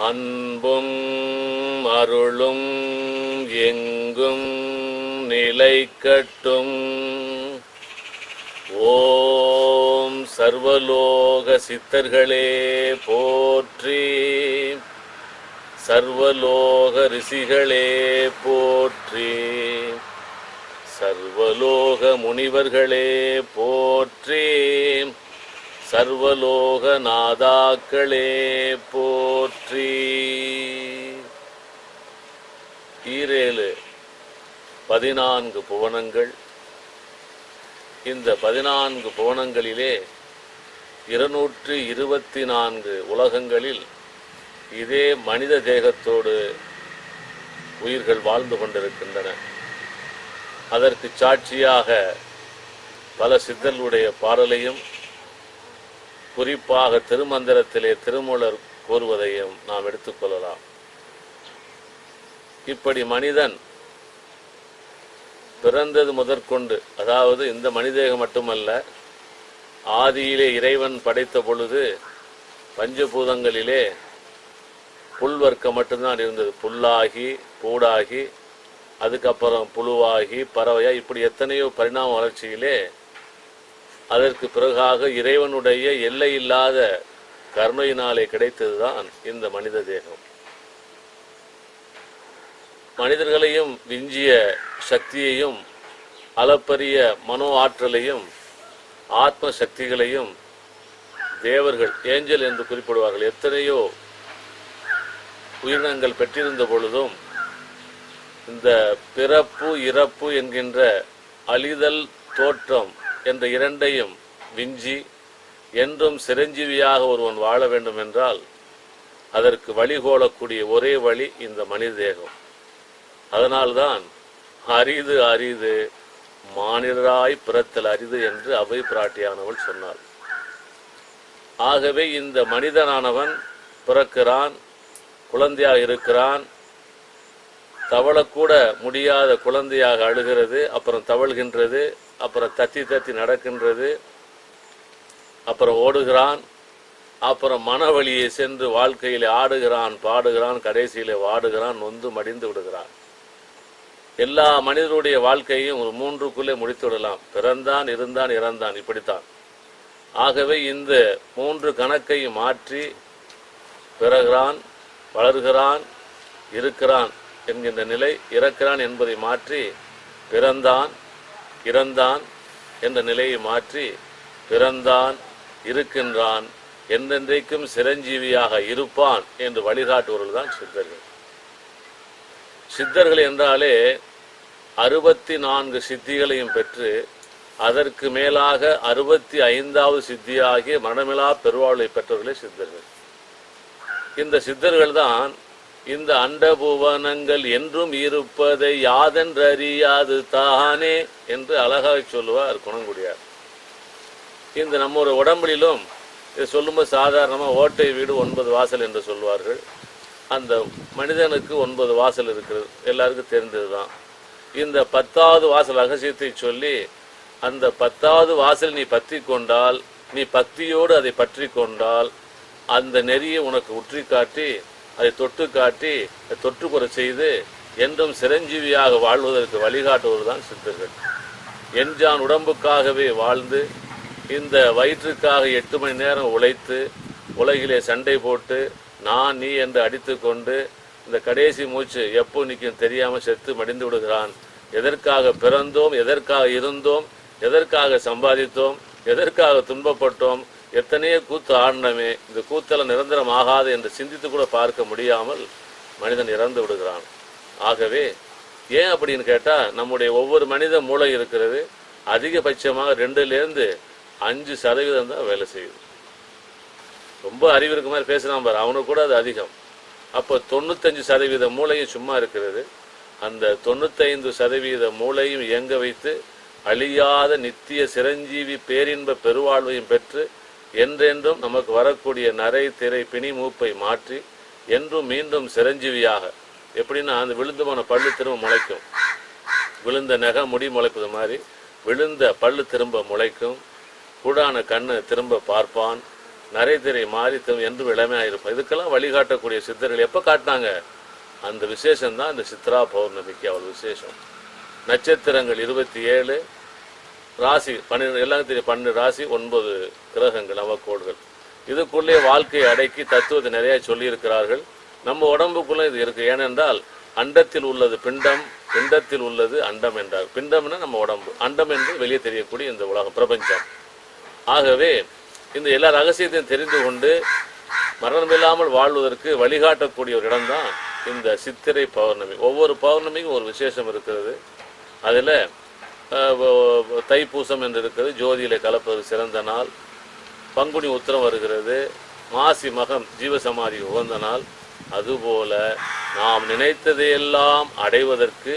அன்பும் அருளும் எங்கும் நிலைக்கட்டும். ஓம் சர்வலோக சித்தர்களே போற்றி, சர்வலோக ரிஷிகளே போற்றி, சர்வலோக முனிவர்களே போற்றி, சர்வலோக நாதாக்களே போற்றி. ஈரேழு 14 புவனங்கள். இந்த 14 புவனங்களிலே 224 உலகங்களில் இதே மனித தேகத்தோடு உயிர்கள் வாழ்ந்து கொண்டிருக்கின்றன. அதற்கு சாட்சியாக பல சித்தர்களுடைய பாடலையும் குறிப்பாக திருமந்திரத்திலே திருமூலர் கூறுவதையும் நாம் எடுத்துக்கொள்ளலாம். இப்படி மனிதன் பிறந்தது முதற்கொண்டு, அதாவது இந்த மனிதேகம் மட்டுமல்ல, ஆதியிலே இறைவன் படைத்த பொழுது பஞ்சபூதங்களிலே புல்வர்க்கம் மட்டும்தான் இருந்தது. புல்லாகி பூடாகி அதுக்கப்புறம் புழுவாகி பறவையா, இப்படி எத்தனையோ பரிணாம வளர்ச்சியிலே அதற்கு பிறகாக இறைவனுடைய எல்லையில்லாத கருணையினாலே கிடைத்ததுதான் இந்த மனித தேகம். மனிதர்களையும் விஞ்சிய சக்தியையும் அளப்பரிய மனோ ஆற்றலையும் ஆத்ம சக்திகளையும் தேவர்கள், ஏஞ்சல் என்று குறிப்பிடுவார்கள், எத்தனையோ உயிரினங்கள் பெற்றிருந்த பொழுதும் இந்த பிறப்பு இறப்பு என்கின்ற அழிதல் தோற்றம் என்ற இரண்டையும் விஞ்சி என்றும் சிரஞ்சீவியாக ஒருவன் வாழ வேண்டும் என்றால் அதற்கு வழிகோலக்கூடிய ஒரே வழி இந்த மனித தேகம். அதனால்தான் அரிது அரிது மானிடராய் பிறத்தல் அரிது என்று அவை பிராட்டியானவள் சொன்னாள். ஆகவே இந்த மனிதனானவன் பிறக்கிறான், குழந்தையாக இருக்கிறான், தவழக்கூட முடியாத குழந்தையாக அழுகிறது, அப்புறம் தவழ்கின்றது, அப்புறம் தத்தி தத்தி நடக்கின்றது, அப்புறம் ஓடுகிறான், அப்புறம் மனவழியை சென்று வாழ்க்கையில் ஆடுகிறான், பாடுகிறான், கடைசியில் வாடுகிறான், நொந்து மடிந்து விடுகிறான். எல்லா மனிதருடைய வாழ்க்கையும் ஒரு 3க்குள்ளே முடித்து விடலாம். பிறந்தான், இருந்தான், இறந்தான், இப்படித்தான். ஆகவே இந்த 3 கணக்கையும் மாற்றி பிறகுறான், வளர்கிறான், இருக்கிறான் என்கின்ற நிலை, இறக்கிறான் என்பதை மாற்றி பிறந்தான், இறந்தான் என்ற நிலையை மாற்றி பிறந்தான், இருக்கின்றான், என்றென்றைக்கும் சிரஞ்சீவியாக இருப்பான் என்று வழிகாட்டுவர்கள் தான் சித்தர்கள். சித்தர்கள் என்றாலே 64 சித்திகளையும் பெற்று அதற்கு மேலாக 65வது சித்தியாகிய மரணமிலா பெருவாழ்வை பெற்றவர்களே சித்தர்கள். இந்த சித்தர்கள் தான் இந்த அண்டபுவனங்கள் என்றும் இருப்பதை யாதென்றறியாது தானே என்று அழகாக சொல்லுவார் குணங்குடியார். இந்த நம்ம உடம்பிலும் இதை சொல்லும்போது சாதாரணமாக ஓட்டை வீடு 9 வாசல் என்று சொல்வார்கள். அந்த மனிதனுக்கு 9 வாசல் இருக்கிறது, எல்லாருக்கும் தெரிந்தது தான். இந்த 10வது வாசல் ரகசியத்தை சொல்லி அந்த 10வது வாசல் நீ பற்றி கொண்டால், நீ பக்தியோடு அதை பற்றி கொண்டால் அந்த நெறியை உனக்கு உற்றி காட்டி, அதை தொட்டு காட்டி, அதை தொற்றுக்குறை செய்து என்றும் சிரஞ்சீவியாக வாழ்வதற்கு வழிகாட்டுவது தான் சித்தர்கள். என்ஜான் உடம்புக்காகவே வாழ்ந்து இந்த வயிற்றுக்காக 8 மணி நேரம் உழைத்து உலகிலே சண்டை போட்டு நான் நீ என்று அடித்து கொண்டு இந்த கடைசி மூச்சு எப்போ நிற்கும் தெரியாமல் செத்து மடிந்து விடுகிறான். எதற்காக பிறந்தோம், எதற்காக இருந்தோம், எதற்காக சம்பாதித்தோம், எதற்காக துன்பப்பட்டோம், எத்தனையோ கூத்து ஆடினமே, இந்த கூத்தெல்லாம் நிரந்தரம் ஆகாது என்று சிந்தித்து கூட பார்க்க முடியாமல் மனிதன் இறந்து விடுகிறான். ஆகவே ஏன் அப்படின்னு கேட்டால், நம்முடைய ஒவ்வொரு மனித மூளை இருக்கிறது அதிகபட்சமாக 2லேருந்து 5% தான் வேலை செய்யுது. ரொம்ப அறிவு இருக்க மாதிரி பேசுகிறான் பாரு, அவனுக்கு கூட அது அதிகம். அப்போ 95% மூளையும் சும்மா இருக்கிறது. அந்த 95% மூளையும் இயங்க வைத்து அழியாத நித்திய சிரஞ்சீவி பேரின்ப பெருவாழ்வையும் பெற்று என்றென்றும் நமக்கு வரக்கூடிய நரை திரை பிணி மூப்பை மாற்றி என்றும் மீண்டும் சிரஞ்சீவியாக, எப்படின்னா அந்த விழுந்து போன பல்லு திரும்ப முளைக்கும், விழுந்த நகை முடி முளைப்பது மாதிரி விழுந்த பல்லு திரும்ப முளைக்கும், கூடான கண்ணு திரும்ப பார்ப்பான், நரைதிரை மாறித்தம் என்று இளமையாக இருப்போம். இதுக்கெல்லாம் வழிகாட்டக்கூடிய சித்தர்கள் எப்போ காட்டினாங்க? அந்த விசேஷம்தான் இந்த சித்ரா பௌர்ணமிக்கு அவ்வளோ விசேஷம். நட்சத்திரங்கள் 27, ராசி 12, எல்லாம் தெரியும். 12 ராசி, 9 கிரகங்கள், நவக்கோள்கள். இதுக்குள்ளே வாழ்க்கையை அடக்கி தத்துவத்தை நிறைய சொல்லியிருக்கிறார்கள். நம்ம உடம்புக்குள்ளே இது இருக்குது. ஏனென்றால் அண்டத்தில் உள்ளது பிண்டம், பிண்டத்தில் உள்ளது அண்டம் என்றார். பிண்டம்னா நம்ம உடம்பு, அண்டம் என்று வெளியே தெரியக்கூடிய இந்த உலகம், பிரபஞ்சம். ஆகவே இந்த எல்லா ரகசியத்தையும் தெரிந்து கொண்டு மரணமில்லாமல் வாழ்வதற்கு வழிகாட்டக்கூடிய ஒரு இடம்தான் இந்த சித்திரை பௌர்ணமி. ஒவ்வொரு பௌர்ணமிக்கும் ஒரு விசேஷம் இருக்கிறது. அதில் தைப்பூசம் என்று இருக்கிறது, ஜோதியிலே கலப்பது சிறந்த நாள். பங்குனி உத்திரம் வருகிறது, மாசி மகம் ஜீவசமாதி உகந்த நாள். அதுபோல நாம் நினைத்ததையெல்லாம் அடைவதற்கு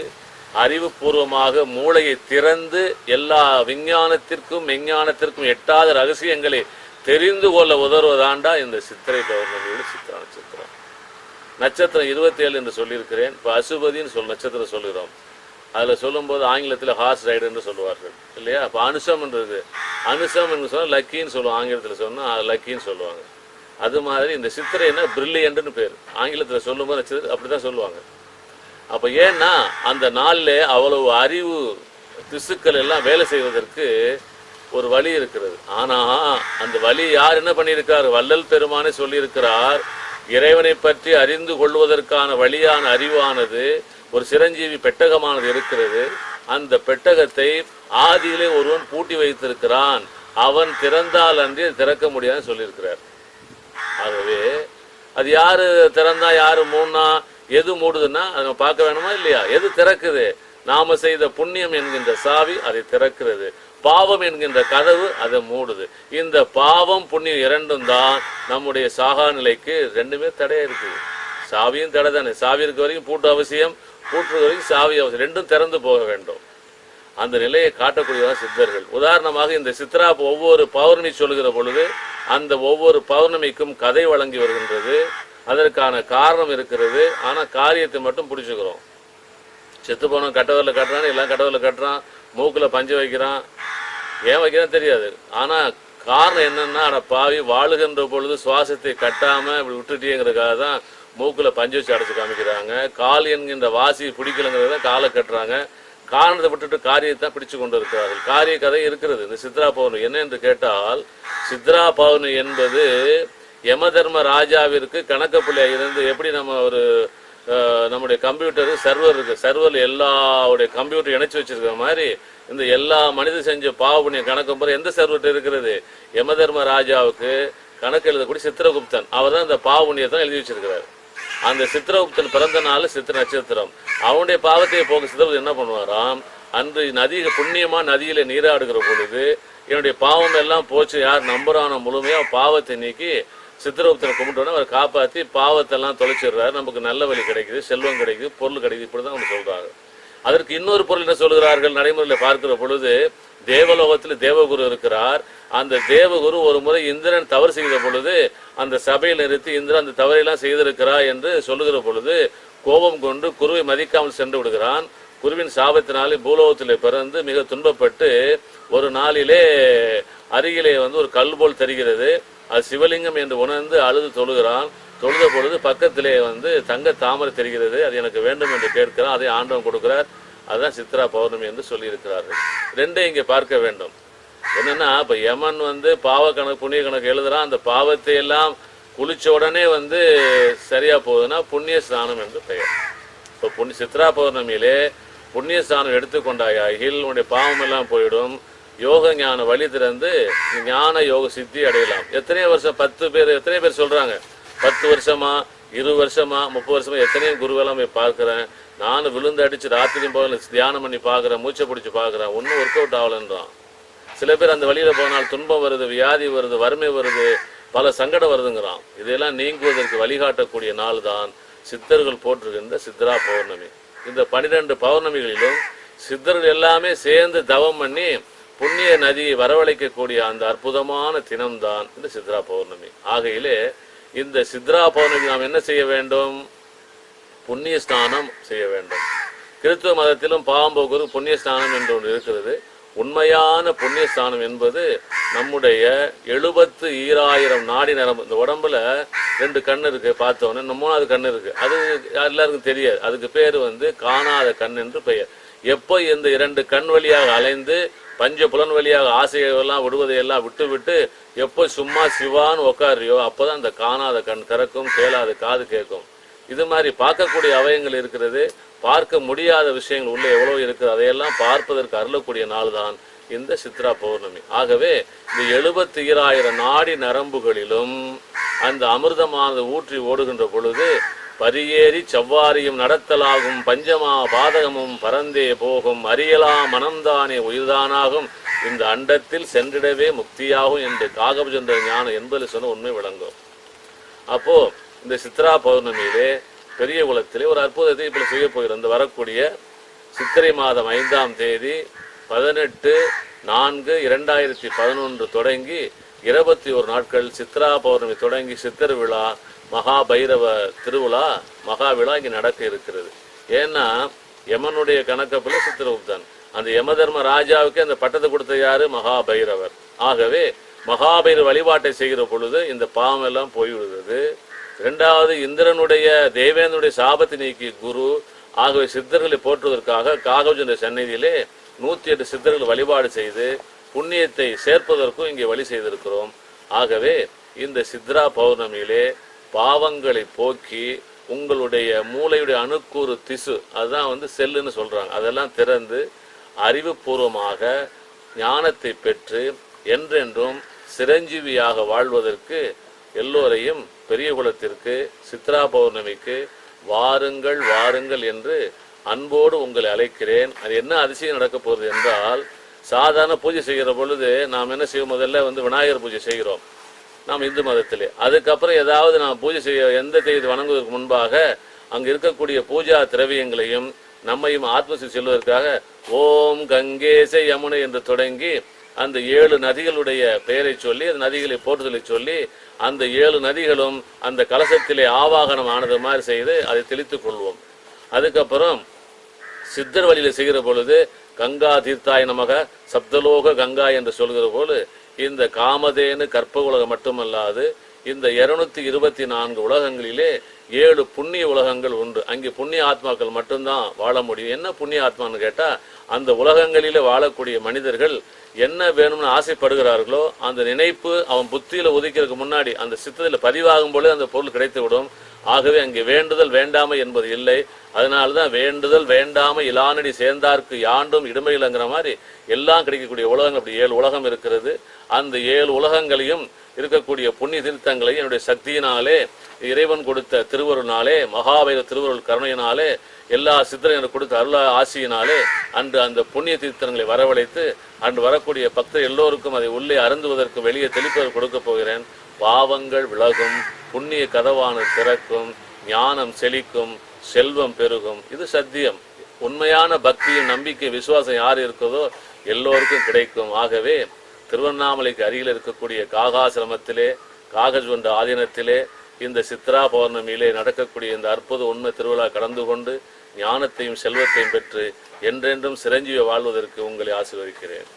அறிவுபூர்வமாக மூளையை திறந்து எல்லா விஞ்ஞானத்திற்கும் மெஞ்ஞானத்திற்கும் எட்டாத ரகசியங்களை தெரிந்து கொள்ள உதவுவதாண்டா இந்த சித்திரை பௌர்ணமியோட சித்திர நட்சத்திரம். நட்சத்திரம் 27 என்று சொல்லியிருக்கிறேன். இப்போ அசுபதின்னு நட்சத்திரம் சொல்லுகிறோம். அதில் சொல்லும்போது ஆங்கிலத்தில் ஹார்ஸ் ரைடு என்று சொல்லுவார்கள் இல்லையா? அப்போ அனுஷம் என்றது, அனுஷம் என்று சொன்னால் லக்கின்னு சொல்லுவாங்க. ஆங்கிலத்தில் சொன்னால் லக்கின்னு சொல்லுவாங்க. அது மாதிரி இந்த சித்திரைன்னா பிரில்லியன்ட்னு பேர். ஆங்கிலத்தில் சொல்லும்போது நட்சத்திரம் அப்படி தான் சொல்லுவாங்க. அப்போ ஏன்னா அந்த நாளில் அவ்வளவு அறிவு திசுக்கள் எல்லாம் வேலை செய்வதற்கு ஒரு வழி இருக்கிறது. ஆனால் அந்த வழி யார் என்ன பண்ணியிருக்கார்? வள்ளல் பெருமானே சொல்லியிருக்கிறார். இறைவனை பற்றி அறிந்து கொள்வதற்கான வழியான அறிவானது ஒரு சிரஞ்சீவி பெட்டகமானது இருக்கிறது. அந்த பெட்டகத்தை ஆதியிலே ஒருவன் பூட்டி வைத்திருக்கிறான். அவன் திறந்தால் அன்றி திறக்க முடியாதுன்னு சொல்லியிருக்கிறார். ஆகவே அது யாரு திறந்தா யாரு மூடனா, எது மூடுதுன்னா அதை பார்க்க வேணுமா இல்லையா? எது திறக்குது? நாம செய்த புண்ணியம் என்கின்ற சாவி அதை திறக்கிறது. பாவம் என்கின்ற கதவு அதை மூடுது. இந்த பாவம் புண்ணியம் இரண்டும் தான் நம்முடைய சாகா நிலைக்கு ரெண்டுமே தடையா இருக்குது. சாவியும் தடை தானே. சாவி இருக்க வரைக்கும் பூட்டு அவசியம், பூட்டு வரைக்கும் சாவி அவசியம். ரெண்டும் திறந்து போக வேண்டும். அந்த நிலையை காட்டக்கூடியதான் சித்தர்கள். உதாரணமாக இந்த சித்ரா ஒவ்வொரு பௌர்ணமி சொல்லுகிற பொழுது அந்த ஒவ்வொரு பௌர்ணமிக்கும் கதை வழங்கி வருகின்றது. அதற்கான காரணம் இருக்கிறது. ஆனால் காரியத்தை மட்டும் பிடிச்சுக்கிறோம். செத்து போனோம் கட்டவரில் கட்டுறான்னு எல்லாம் கட்டவரில் கட்டுறான், மூக்கில் பஞ்சு வைக்கிறான். ஏன் வைக்கிறான்னு தெரியாது. ஆனால் காரணம் என்னன்னா, பாவி வாழுகின்ற பொழுது சுவாசத்தை கட்டாமல் இப்படி விட்டுட்டேங்கிறதுக்காக தான் மூக்கில் பஞ்சு வச்சு அடைச்சி காமிக்கிறாங்க. கால் என்கின்ற வாசி பிடிக்கலங்கிறத தான் காலை கட்டுறாங்க. காரணத்தை விட்டுட்டு காரியத்தை பிடிச்சு கொண்டு இருக்கிறார்கள். காரிய கதை இருக்கிறது. இந்த சித்ரா பௌர்ணமி என்ன என்று கேட்டால், சித்ரா பௌர்ணமி என்பது யம தர்ம ராஜாவிற்கு கணக்கப்பிள்ளையாக இருந்து, எப்படி நம்ம ஒரு நம்முடைய கம்ப்யூட்டரு சர்வர் இருக்கு, சர்வரில் எல்லாவுடைய கம்ப்யூட்டர் இணைச்சி வச்சிருக்கிற மாதிரி இந்த எல்லா மனித செஞ்ச பாவ கணக்கும் போது எந்த சர்வர்கிட்ட இருக்கிறது? யம தர்ம ராஜாவுக்கு கணக்கு எழுதக்கூடிய சித்திரகுப்தன். அவர் தான் இந்த பாவ புண்ணியத்தை எழுதி வச்சிருக்கிறார். அந்த சித்திரகுப்தன் பிறந்த நாள் சித்திர நட்சத்திரம். அவனுடைய பாவத்தை போக சித்திரகுப்தன் என்ன பண்ணுவாராம்? அன்று நதி புண்ணியமா நதியில நீராடுகிற பொழுது என்னுடைய பாவம் எல்லாம் போச்சு, யார் நம்புறானோ முழுமையா பாவத்தை நீக்கி சித்திரகுப்தனை கும்பிட்டோன்னா அவர் காப்பாற்றி பாவத்தெல்லாம் தொலைச்சிடுறாரு. நமக்கு நல்ல வழி கிடைக்குது, செல்வம் கிடைக்குது, பொருள் கிடைக்குது. இப்படிதான் அவங்க சொல்றாங்க. அதற்கு இன்னொரு பொருள் என்ன சொல்கிறார்கள்? நடைமுறையில் பார்க்கிற பொழுது தேவலோகத்தில் தேவகுரு இருக்கிறார். அந்த தேவகுரு ஒரு முறை இந்திரன் தவறு செய்த பொழுது அந்த சபையில் நிறுத்தி இந்திரன் அந்த தவறையெல்லாம் செய்திருக்கிறார் என்று சொல்லுகிற பொழுது கோபம் கொண்டு குருவை மதிக்காமல் சென்று விடுகிறான். குருவின் சாபத்தினாலே பூலோகத்திலே பிறந்து மிக துன்பப்பட்டு ஒரு நாளிலே அருகிலே ஒரு கல் போல் தெரிகிறது. அது சிவலிங்கம் என்று உணர்ந்து அழுது தொழுகிறான். தொழுத பொழுது பக்கத்திலே தங்க தாமரை தெரிகிறது. அது எனக்கு வேண்டும் என்று கேட்கிறான். அதை ஆண்டவன் கொடுக்கிறார். அதுதான் சித்ரா பௌர்ணமி என்று சொல்லியிருக்கிறார்கள். ரெண்டே இங்கே பார்க்க வேண்டும். என்னன்னா, இப்போ யமன் பாவ கணக்கு புண்ணிய கணக்கு எழுதுறான். அந்த பாவத்தை எல்லாம் குளிச்ச உடனே சரியா போகுதுன்னா புண்ணிய ஸ்நானம் என்று பெயர். இப்போ சித்ரா பௌர்ணமியிலே புண்ணிய ஸ்நானம் எடுத்துக்கொண்டாயாகில் உன்னுடைய பாவம் எல்லாம் போயிடும். யோக ஞான வழி திறந்து ஞான யோக சித்தி அடையலாம். எத்தனையோ வருஷம் 10 பேர் எத்தனையோ பேர் சொல்றாங்க, 10 வருஷமா 20 வருஷமா 30 வருஷமா எத்தனையோ குருவெல்லாம் போய் பார்க்குறேன். நானும் விழுந்து அடிச்சு ராத்திரியும் போக தியானம் பண்ணி பார்க்குறேன், மூச்சை பிடிச்சி பார்க்குறேன், ஒன்றும் ஒர்க் அவுட் ஆகலன்றான். சில பேர் அந்த வழியில போனால் துன்பம் வருது, வியாதி வருது, வறுமை வருது, பல சங்கடம் வருதுங்கிறான். இதெல்லாம் நீங்குவதற்கு வழிகாட்டக்கூடிய நாள் தான் சித்தர்கள் போற்றுகின்ற சித்ரா பௌர்ணமி. இந்த 12 பௌர்ணமிகளிலும் சித்தர்கள் எல்லாமே சேர்ந்து தவம் பண்ணி புண்ணிய நதியை வரவழைக்கக்கூடிய அந்த அற்புதமான தினம்தான் இந்த சித்ரா பௌர்ணமி. ஆகையிலே இந்த சித்ரா பௌர்ணமி நாம் என்ன செய்ய வேண்டும்? புண்ணிய ஸ்நானம் செய்ய வேண்டும். கிறிஸ்துவ மதத்திலும் பாவம் போக்குவதற்கு புண்ணிய ஸ்நானம் என்று ஒன்று இருக்கிறது. உண்மையான புண்ணியஸ்தானம் என்பது நம்முடைய 72,000 நாடி நரம்பு. இந்த உடம்புல 2 கண் இருக்கு, பார்த்தோன்னே இந்த 3வது கண் இருக்கு, அது எல்லாருக்கும் தெரியாது. அதுக்கு பேர் காணாத கண் என்று பெயர். எப்போ இந்த 2 கண் வழியாக அலைந்து பஞ்ச புலன் வழியாக ஆசையெல்லாம் விடுவதையெல்லாம் விட்டு விட்டு எப்போ சும்மா சிவான்னு உக்காரியோ அப்போதான் அந்த காணாத கண் திறக்கும், கேளாத காது கேட்கும். இது மாதிரி பார்க்கக்கூடிய அவயங்கள் இருக்கிறது, பார்க்க முடியாத விஷயங்கள் உள்ள எவ்வளவு இருக்குது, அதையெல்லாம் பார்ப்பதற்கு அருளக்கூடிய நாள் தான் இந்த சித்ரா பௌர்ணமி. ஆகவே இந்த 72,000 நாடி நரம்புகளிலும் அந்த அமிர்தமானது ஊற்றி ஓடுகின்ற பொழுது பரியேறி செவ்வாரியும் நடத்தலாகும் பஞ்சமா பாதகமும் பரந்தே போகும் அரியலா மனம்தானே உயிர்தானாகும் இந்த அண்டத்தில் சென்றிடவே முக்தியாகும் என்று காகபஜந்த ஞானம் என்பதில் சொன்ன உண்மை விளங்கும். அப்போ இந்த சித்ரா பௌர்ணமியிலே பெரிய குளத்திலே ஒரு அற்புதத்தை இப்போ செய்ய போகிறோம். இந்த வரக்கூடிய சித்திரை மாதம் 5ஆம் தேதி 18/4/2011 தொடங்கி 21 நாட்கள் சித்ரா பௌர்ணமி தொடங்கி சித்திர விழா மகாபைரவ திருவிழா மகா விழா இங்கே நடக்க இருக்கிறது. ஏன்னா யமனுடைய கணக்கப்பில் சித்திரகுப்தன், அந்த யம தர்ம ராஜாவுக்கு அந்த பட்டத்தை கொடுத்த யாரு? மகாபைரவர். ஆகவே மகாபைரவ வழிபாட்டை செய்கிற பொழுது இந்த பாவம் எல்லாம் போய்விடுகிறது. 2வது இந்திரனுடைய தேவேந்திரனுடைய சாபத்தை நீக்கி குரு. ஆகவே சித்தர்களை போற்றுவதற்காக காகபஜந்த சந்நிதியிலே 108 சித்தர்கள் வழிபாடு செய்து புண்ணியத்தை சேர்ப்பதற்கும் இங்கே வழி செய்திருக்கிறோம். ஆகவே இந்த சித்ரா பௌர்ணமியிலே பாவங்களை போக்கி உங்களுடைய மூளையுடைய அணுக்கூறு திசு, அதுதான் செல்லுன்னு சொல்றாங்க, அதெல்லாம் திறந்து அறிவுபூர்வமாக ஞானத்தை பெற்று என்றென்றும் சிரஞ்சீவியாக வாழ்வதற்கு எல்லோரையும் பெரிய குலத்திற்கு சித்ரா பௌர்ணமிக்கு வாருங்கள் வாருங்கள் என்று அன்போடு உங்களை அழைக்கிறேன். அது என்ன அதிசயம் நடக்க போகுது என்றால், சாதாரண பூஜை செய்கிற பொழுது நாம் என்ன செய்வோம்? முதல்ல விநாயகர் பூஜை செய்கிறோம் நாம் இந்து மதத்திலே. அதுக்கப்புறம் ஏதாவது நாம் பூஜை செய்ய எந்த தேதி வணங்குவதற்கு முன்பாக அங்கு இருக்கக்கூடிய பூஜா திரவியங்களையும் நம்மையும் ஆத்மசி செல்வதற்காக ஓம் கங்கேச யமுனை என்று தொடங்கி அந்த 7 நதிகளுடைய பெயரை சொல்லி அந்த நதிகளை போற்றுதலை சொல்லி அந்த 7 நதிகளும் அந்த கலசத்திலே ஆவாகனம் ஆனது மாதிரி செய்து அதை தெளித்துக் கொள்வோம். அதுக்கப்புறம் சித்தர் வழியில் செய்கிற பொழுது கங்கா தீர்த்தாய நமக சப்தலோக கங்கா என்று சொல்கிற போது இந்த காமதேனு கற்ப உலகம் மட்டுமல்லாது இந்த 224 உலகங்களிலே 7 புண்ணிய உலகங்கள் உண்டு. அங்கே புண்ணிய ஆத்மாக்கள் மட்டும்தான் வாழ முடியும். என்ன புண்ணிய ஆத்மான்னு கேட்டால், அந்த உலகங்களிலே வாழக்கூடிய மனிதர்கள் என்ன வேணும்னு ஆசைப்படுகிறார்களோ அந்த நினைப்பு அவன் புத்தியில ஒதுக்கிறதுக்கு முன்னாடி அந்த சித்தத்தில் பதிவாகும் போல அந்த பொருள் கிடைத்து விடும். ஆகவே அங்கே வேண்டுதல் வேண்டாமை என்பது இல்லை. அதனால்தான் வேண்டுதல் வேண்டாமை இலானடி சேர்ந்தார்க்கு யாண்டும் இடுமையில்ங்கிற மாதிரி எல்லாம் கிடைக்கக்கூடிய உலகங்கள் அப்படி 7 உலகம் இருக்கிறது. அந்த 7 உலகங்களையும் இருக்கக்கூடிய புண்ணிய தீர்த்தங்களையும் என்னுடைய சக்தியினாலே இறைவன் கொடுத்த திருவருளினாலே மகாபைரவ திருவருள் கருணையினாலே எல்லா சித்தரையும் கொடுத்த அருள ஆசியினாலே அன்று அந்த புண்ணிய தீர்த்தங்களை வரவழைத்து அன்று வரக்கூடிய பக்தர் எல்லோருக்கும் அதை உள்ளே அருந்துவதற்கு வெளியே தெளிப்பதற்கு கொடுக்க போகிறேன். பாவங்கள் விலகும், புண்ணிய கதவானது திறக்கும், ஞானம் செழிக்கும், செல்வம் பெருகும். இது சத்தியம். உண்மையான பக்தியும் நம்பிக்கை விசுவாசம் யார் இருக்கிறதோ எல்லோருக்கும் கிடைக்கும். ஆகவே திருவண்ணாமலைக்கு அருகில் இருக்கக்கூடிய காகாசிரமத்திலே காகஜ்வண்ட ஆதீனத்திலே இந்த சித்ரா பௌர்ணமியிலே நடக்கக்கூடிய இந்த அற்புத உண்மை திருவிழா கலந்து கொண்டு ஞானத்தையும் செல்வத்தையும் பெற்று என்றென்றும் சிரஞ்சீவி வாழ்வதற்கு உங்களை ஆசீர்வதிக்கிறேன்.